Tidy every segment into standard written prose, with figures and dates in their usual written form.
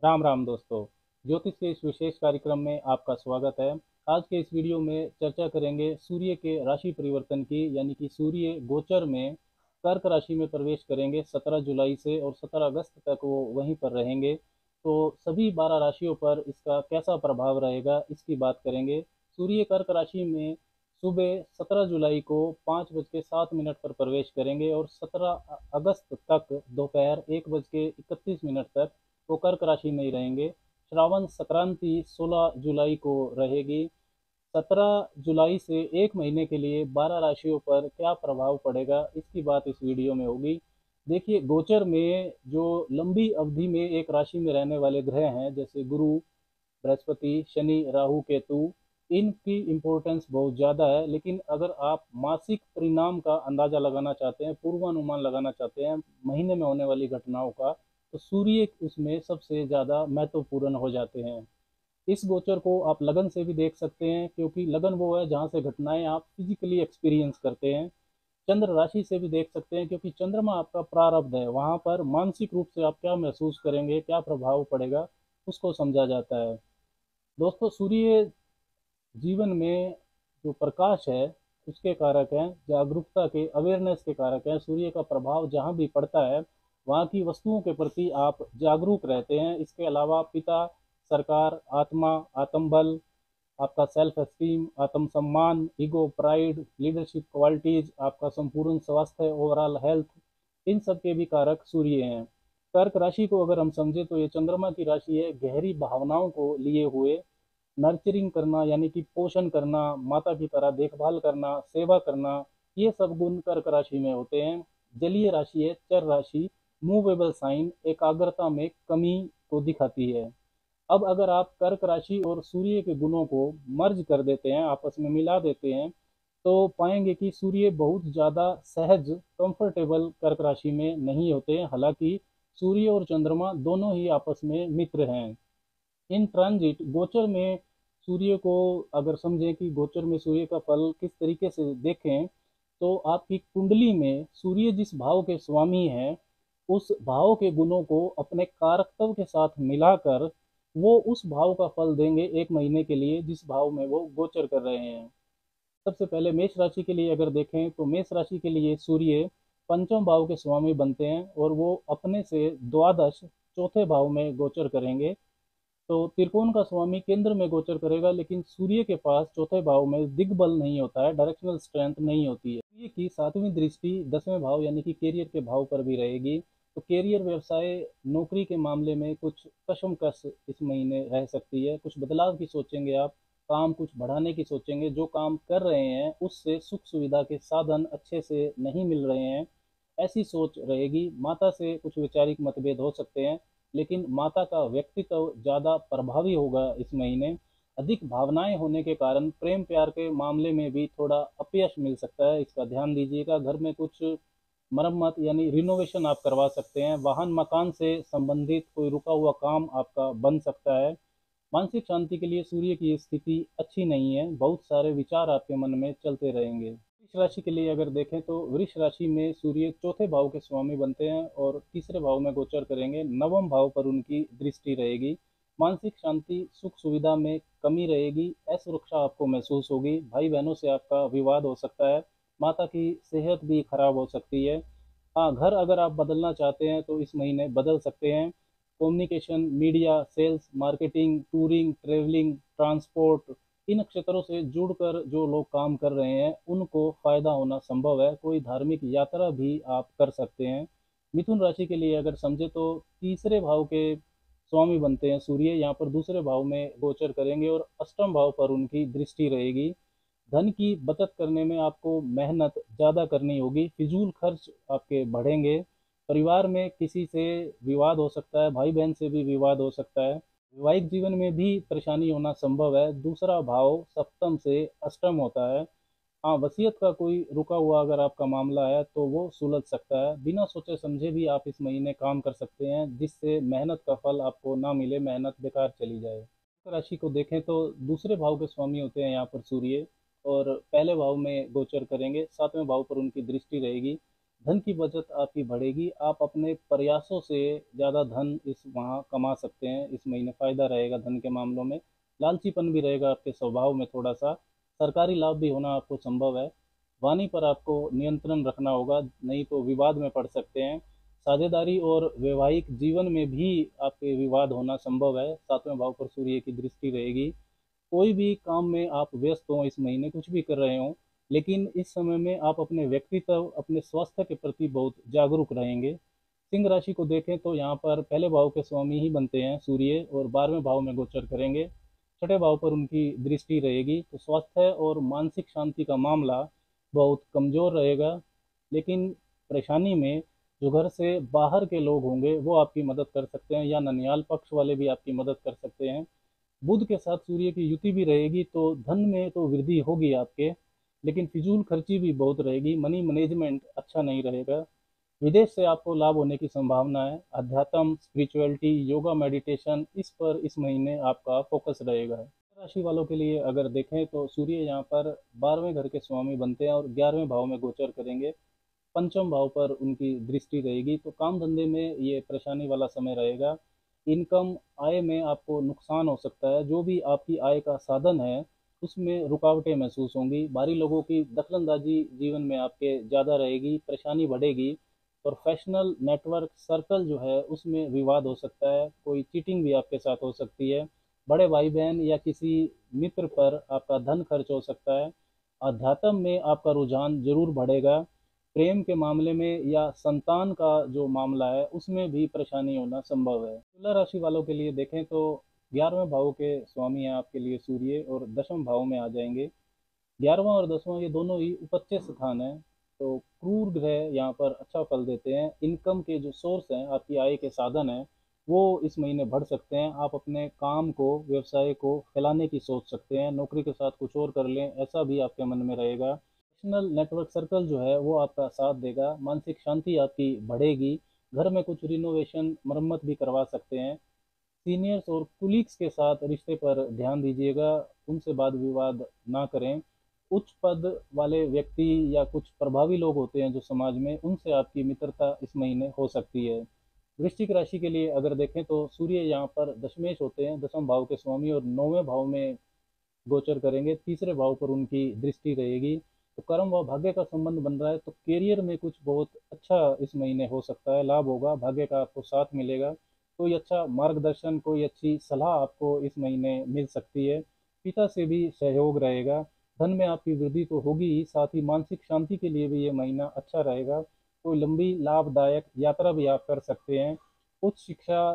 राम राम दोस्तों। ज्योतिष के इस विशेष कार्यक्रम में आपका स्वागत है। आज के इस वीडियो में चर्चा करेंगे सूर्य के राशि परिवर्तन की, यानी कि सूर्य गोचर में कर्क राशि में प्रवेश करेंगे 17 जुलाई से और 17 अगस्त तक वो वहीं पर रहेंगे। तो सभी 12 राशियों पर इसका कैसा प्रभाव रहेगा इसकी बात करेंगे। सूर्य कर्क राशि में सुबह 17 जुलाई को 5:07 पर प्रवेश करेंगे और 17 अगस्त तक दोपहर 1:31 तक वो कर्क राशि में ही रहेंगे। श्रावण संक्रांति 16 जुलाई को रहेगी। 17 जुलाई से एक महीने के लिए 12 राशियों पर क्या प्रभाव पड़ेगा इसकी बात इस वीडियो में होगी। देखिए, गोचर में जो लंबी अवधि में एक राशि में रहने वाले ग्रह हैं, जैसे गुरु, बृहस्पति, शनि, राहु, केतु, इनकी इम्पोर्टेंस बहुत ज़्यादा है। लेकिन अगर आप मासिक परिणाम का अंदाज़ा लगाना चाहते हैं, पूर्वानुमान लगाना चाहते हैं महीने में होने वाली घटनाओं का, तो सूर्य उसमें सबसे ज़्यादा महत्वपूर्ण हो जाते हैं। इस गोचर को आप लगन से भी देख सकते हैं, क्योंकि लगन वो है जहाँ से घटनाएं आप फिजिकली एक्सपीरियंस करते हैं। चंद्र राशि से भी देख सकते हैं, क्योंकि चंद्रमा आपका प्रारब्ध है, वहाँ पर मानसिक रूप से आप क्या महसूस करेंगे, क्या प्रभाव पड़ेगा, उसको समझा जाता है। दोस्तों, सूर्य जीवन में जो प्रकाश है उसके कारक हैं, जागरूकता के, अवेयरनेस के कारक हैं। सूर्य का प्रभाव जहाँ भी पड़ता है वहाँ की वस्तुओं के प्रति आप जागरूक रहते हैं। इसके अलावा पिता, सरकार, आत्मा, आत्मबल, आपका सेल्फ एस्टीम, आत्मसम्मान, ईगो, प्राइड, लीडरशिप क्वालिटीज, आपका संपूर्ण स्वास्थ्य, ओवरऑल हेल्थ, इन सब के भी कारक सूर्य हैं। कर्क राशि को अगर हम समझे तो ये चंद्रमा की राशि है, गहरी भावनाओं को लिए हुए, नर्चरिंग करना यानी कि पोषण करना, माता की तरह देखभाल करना, सेवा करना, ये सब गुण कर्क राशि में होते हैं। जलीय राशि है, चर राशि, मूवेबल साइन, एकाग्रता में कमी को दिखाती है। अब अगर आप कर्क राशि और सूर्य के गुणों को मर्ज कर देते हैं, आपस में मिला देते हैं, तो पाएंगे कि सूर्य बहुत ज़्यादा सहज, कंफर्टेबल कर्क राशि में नहीं होते हैं। हालांकि सूर्य और चंद्रमा दोनों ही आपस में मित्र हैं। इन ट्रांजिट गोचर में सूर्य को अगर समझें कि गोचर में सूर्य का फल किस तरीके से देखें, तो आपकी कुंडली में सूर्य जिस भाव के स्वामी हैं, उस भाव के गुणों को अपने कारकत्व के साथ मिलाकर वो उस भाव का फल देंगे एक महीने के लिए जिस भाव में वो गोचर कर रहे हैं। सबसे पहले मेष राशि के लिए अगर देखें तो मेष राशि के लिए सूर्य पंचम भाव के स्वामी बनते हैं और वो अपने से द्वादश, चौथे भाव में गोचर करेंगे। तो त्रिकोण का स्वामी केंद्र में गोचर करेगा, लेकिन सूर्य के पास चौथे भाव में दिग्बल नहीं होता है, डायरेक्शनल स्ट्रेंथ नहीं होती है। सूर्य की सातवीं दृष्टि 10वें भाव यानी कि कैरियर के भाव पर भी रहेगी। तो कैरियर, व्यवसाय, नौकरी के मामले में कुछ कशमकश इस महीने रह सकती है। कुछ बदलाव की सोचेंगे आप, काम कुछ बढ़ाने की सोचेंगे, जो काम कर रहे हैं उससे सुख सुविधा के साधन अच्छे से नहीं मिल रहे हैं, ऐसी सोच रहेगी। माता से कुछ वैचारिक मतभेद हो सकते हैं, लेकिन माता का व्यक्तित्व ज़्यादा प्रभावी होगा इस महीने। अधिक भावनाएं होने के कारण प्रेम प्यार के मामले में भी थोड़ा अपयश मिल सकता है, इसका ध्यान दीजिएगा। घर में कुछ मरम्मत यानी रिनोवेशन आप करवा सकते हैं। वाहन मकान से संबंधित कोई रुका हुआ काम आपका बन सकता है। मानसिक शांति के लिए सूर्य की स्थिति अच्छी नहीं है, बहुत सारे विचार आपके मन में चलते रहेंगे। वृष राशि के लिए अगर देखें तो वृष राशि में सूर्य चौथे भाव के स्वामी बनते हैं और तीसरे भाव में गोचर करेंगे। नवम भाव पर उनकी दृष्टि रहेगी। मानसिक शांति, सुख सुविधा में कमी रहेगी, असुरक्षा आपको महसूस होगी। भाई बहनों से आपका विवाद हो सकता है। माता की सेहत भी खराब हो सकती है। हाँ, घर अगर आप बदलना चाहते हैं तो इस महीने बदल सकते हैं। Communication, media, sales, marketing, touring, travelling, transport, इन क्षेत्रों से जुड़कर जो लोग काम कर रहे हैं उनको फायदा होना संभव है। कोई धार्मिक यात्रा भी आप कर सकते हैं। मिथुन राशि के लिए अगर समझे तो तीसरे भाव के स्वामी बनते हैं सूर्य, यहाँ पर दूसरे भाव में गोचर करेंगे और अष्टम भाव पर उनकी दृष्टि रहेगी। धन की बचत करने में आपको मेहनत ज़्यादा करनी होगी, फिजूल खर्च आपके बढ़ेंगे। परिवार में किसी से विवाद हो सकता है, भाई बहन से भी विवाद हो सकता है। वैवाहिक जीवन में भी परेशानी होना संभव है। दूसरा भाव सप्तम से अष्टम होता है। हाँ, वसीयत का कोई रुका हुआ अगर आपका मामला है तो वो सुलझ सकता है। बिना सोचे समझे भी आप इस महीने काम कर सकते हैं जिससे मेहनत का फल आपको ना मिले, मेहनत बेकार चली जाए। मकर राशि को देखें तो दूसरे भाव के स्वामी होते हैं यहाँ पर सूर्य, और पहले भाव में गोचर करेंगे, सातवें भाव पर उनकी दृष्टि रहेगी। धन की बचत आपकी बढ़ेगी। आप अपने प्रयासों से ज़्यादा धन इस माह कमा सकते हैं। इस महीने फायदा रहेगा धन के मामलों में। लालचीपन भी रहेगा आपके स्वभाव में थोड़ा सा। सरकारी लाभ भी होना आपको संभव है। वाणी पर आपको नियंत्रण रखना होगा, नहीं तो विवाद में पड़ सकते हैं। साझेदारी और वैवाहिक जीवन में भी आपके विवाद होना संभव है। सातवें भाव पर सूर्य की दृष्टि रहेगी। कोई भी काम में आप व्यस्त हों, इस महीने कुछ भी कर रहे हों, लेकिन इस समय में आप अपने व्यक्तित्व, अपने स्वास्थ्य के प्रति बहुत जागरूक रहेंगे। सिंह राशि को देखें तो यहाँ पर पहले भाव के स्वामी ही बनते हैं सूर्य, और 12वें भाव में गोचर करेंगे। छठे भाव पर उनकी दृष्टि रहेगी, तो स्वास्थ्य और मानसिक शांति का मामला बहुत कमजोर रहेगा। लेकिन परेशानी में जो घर से बाहर के लोग होंगे वो आपकी मदद कर सकते हैं, या ननियाल पक्ष वाले भी आपकी मदद कर सकते हैं। बुध के साथ सूर्य की युति भी रहेगी, तो धन में तो वृद्धि होगी आपके, लेकिन फिजूल खर्ची भी बहुत रहेगी। मनी मैनेजमेंट अच्छा नहीं रहेगा। विदेश से आपको लाभ होने की संभावना है। अध्यात्म, स्पिरिचुअलिटी, योगा, मेडिटेशन, इस पर इस महीने आपका फोकस रहेगा। राशि वालों के लिए अगर देखें तो सूर्य यहाँ पर 12वें घर के स्वामी बनते हैं और 11वें भाव में गोचर करेंगे। पंचम भाव पर उनकी दृष्टि रहेगी, तो काम धंधे में ये परेशानी वाला समय रहेगा। इनकम, आय में आपको नुकसान हो सकता है। जो भी आपकी आय का साधन है उसमें रुकावटें महसूस होंगी। बाहरी लोगों की दखलंदाजी जीवन में आपके ज़्यादा रहेगी, परेशानी बढ़ेगी। प्रोफेशनल नेटवर्क सर्कल जो है उसमें विवाद हो सकता है। कोई चीटिंग भी आपके साथ हो सकती है। बड़े भाई बहन या किसी मित्र पर आपका धन खर्च हो सकता है। अध्यात्म में आपका रुझान जरूर बढ़ेगा। प्रेम के मामले में या संतान का जो मामला है उसमें भी परेशानी होना संभव है। तुला राशि वालों के लिए देखें तो 11वें भाव के स्वामी हैं आपके लिए सूर्य, और 10वें भाव में आ जाएंगे। 11वां और 10वां ये दोनों ही उपच्य स्थान है, तो क्रूर ग्रह यहाँ पर अच्छा फल देते हैं। इनकम के जो सोर्स हैं, आपकी आय के साधन हैं, वो इस महीने बढ़ सकते हैं। आप अपने काम को, व्यवसाय को फैलाने की सोच सकते हैं। नौकरी के साथ कुछ और कर लें, ऐसा भी आपके मन में रहेगा। प्रोफेशनल नेटवर्क सर्कल जो है वो आपका साथ देगा। मानसिक शांति आपकी बढ़ेगी। घर में कुछ रिनोवेशन, मरम्मत भी करवा सकते हैं। सीनियर्स और कुलीग्स के साथ रिश्ते पर ध्यान दीजिएगा, उनसे वाद विवाद ना करें। उच्च पद वाले व्यक्ति या कुछ प्रभावी लोग होते हैं जो समाज में, उनसे आपकी मित्रता इस महीने हो सकती है। वृश्चिक राशि के लिए अगर देखें तो सूर्य यहाँ पर दशमेश होते हैं, 10वें भाव के स्वामी, और 9वें भाव में गोचर करेंगे। तीसरे भाव पर उनकी दृष्टि रहेगी, तो कर्म व भाग्य का संबंध बन रहा है। तो करियर में कुछ बहुत अच्छा इस महीने हो सकता है, लाभ होगा, भाग्य का आपको साथ मिलेगा। कोई अच्छा मार्गदर्शन, कोई अच्छी सलाह आपको इस महीने मिल सकती है। पिता से भी सहयोग रहेगा। धन में आपकी वृद्धि तो होगी ही, साथ ही मानसिक शांति के लिए भी ये महीना अच्छा रहेगा। कोई लंबी लाभदायक यात्रा भी आप कर सकते हैं। उच्च शिक्षा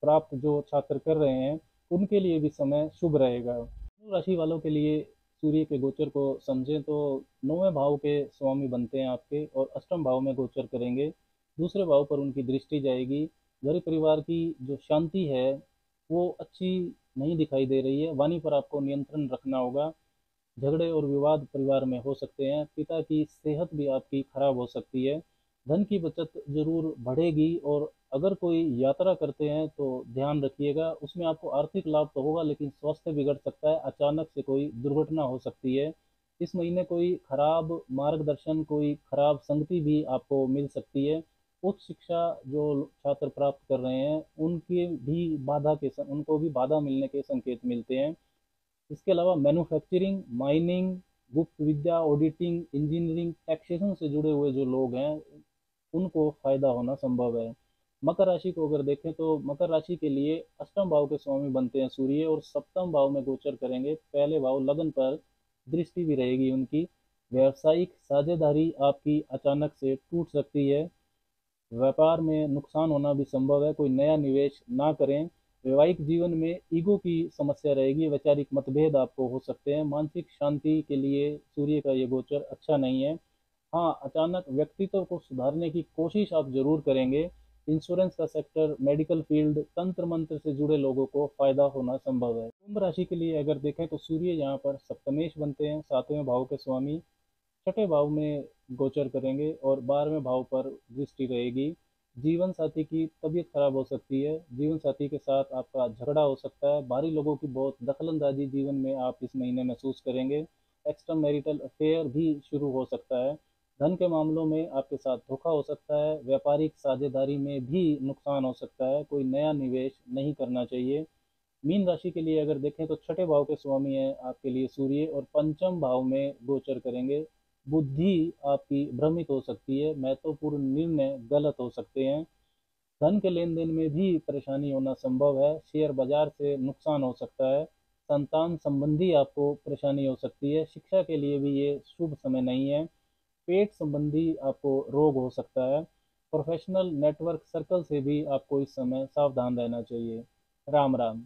प्राप्त जो छात्र कर रहे हैं उनके लिए भी समय शुभ रहेगा। धनु राशि वालों के लिए सूर्य के गोचर को समझें तो 9वें भाव के स्वामी बनते हैं आपके, और अष्टम भाव में गोचर करेंगे। दूसरे भाव पर उनकी दृष्टि जाएगी। घर परिवार की जो शांति है वो अच्छी नहीं दिखाई दे रही है। वाणी पर आपको नियंत्रण रखना होगा। झगड़े और विवाद परिवार में हो सकते हैं। पिता की सेहत भी आपकी खराब हो सकती है। धन की बचत जरूर बढ़ेगी, और अगर कोई यात्रा करते हैं तो ध्यान रखिएगा। उसमें आपको आर्थिक लाभ तो होगा, लेकिन स्वास्थ्य बिगड़ सकता है। अचानक से कोई दुर्घटना हो सकती है। इस महीने कोई खराब मार्गदर्शन, कोई खराब संगति भी आपको मिल सकती है। उच्च शिक्षा जो छात्र प्राप्त कर रहे हैं उनके भी उनको भी बाधा मिलने के संकेत मिलते हैं। इसके अलावा मैन्युफैक्चरिंग, माइनिंग, गुप्त विद्या, ऑडिटिंग, इंजीनियरिंग, टैक्सेशन से जुड़े हुए जो लोग हैं उनको फायदा होना संभव है। मकर राशि को अगर देखें तो मकर राशि के लिए अष्टम भाव के स्वामी बनते हैं सूर्य, और सप्तम भाव में गोचर करेंगे। पहले भाव लगन पर दृष्टि भी रहेगी उनकी। व्यावसायिक साझेदारी आपकी अचानक से टूट सकती है। व्यापार में नुकसान होना भी संभव है। कोई नया निवेश ना करें। वैवाहिक जीवन में ईगो की समस्या रहेगी। वैचारिक मतभेद आपको हो सकते हैं। मानसिक शांति के लिए सूर्य का ये गोचर अच्छा नहीं है। हाँ, अचानक व्यक्तित्व को सुधारने की कोशिश आप जरूर करेंगे। इंश्योरेंस का सेक्टर, मेडिकल फील्ड, तंत्र मंत्र से जुड़े लोगों को फायदा होना संभव है। कुंभ राशि के लिए अगर देखें तो सूर्य यहाँ पर सप्तमेश बनते हैं, 7वें भाव के स्वामी। छठे भाव में गोचर करेंगे और 12वें भाव पर दृष्टि रहेगी। जीवन साथी की तबीयत खराब हो सकती है। जीवन साथी के साथ आपका झगड़ा हो सकता है। बाहरी लोगों की बहुत दखलंदाजी जीवन में आप इस महीने महसूस करेंगे। एक्स्ट्रा मैरिटल अफेयर भी शुरू हो सकता है। धन के मामलों में आपके साथ धोखा हो सकता है, व्यापारिक साझेदारी में भी नुकसान हो सकता है, कोई नया निवेश नहीं करना चाहिए। मीन राशि के लिए अगर देखें तो छठे भाव के स्वामी है आपके लिए सूर्य और पंचम भाव में गोचर करेंगे। बुद्धि आपकी भ्रमित हो सकती है, महत्वपूर्ण निर्णय गलत हो सकते हैं। धन के लेन देन में भी परेशानी होना संभव है, शेयर बाजार से नुकसान हो सकता है। संतान संबंधी आपको परेशानी हो सकती है, शिक्षा के लिए भी ये शुभ समय नहीं है। पेट संबंधी आपको रोग हो सकता है। प्रोफेशनल नेटवर्क सर्कल से भी आपको इस समय सावधान रहना चाहिए। राम राम।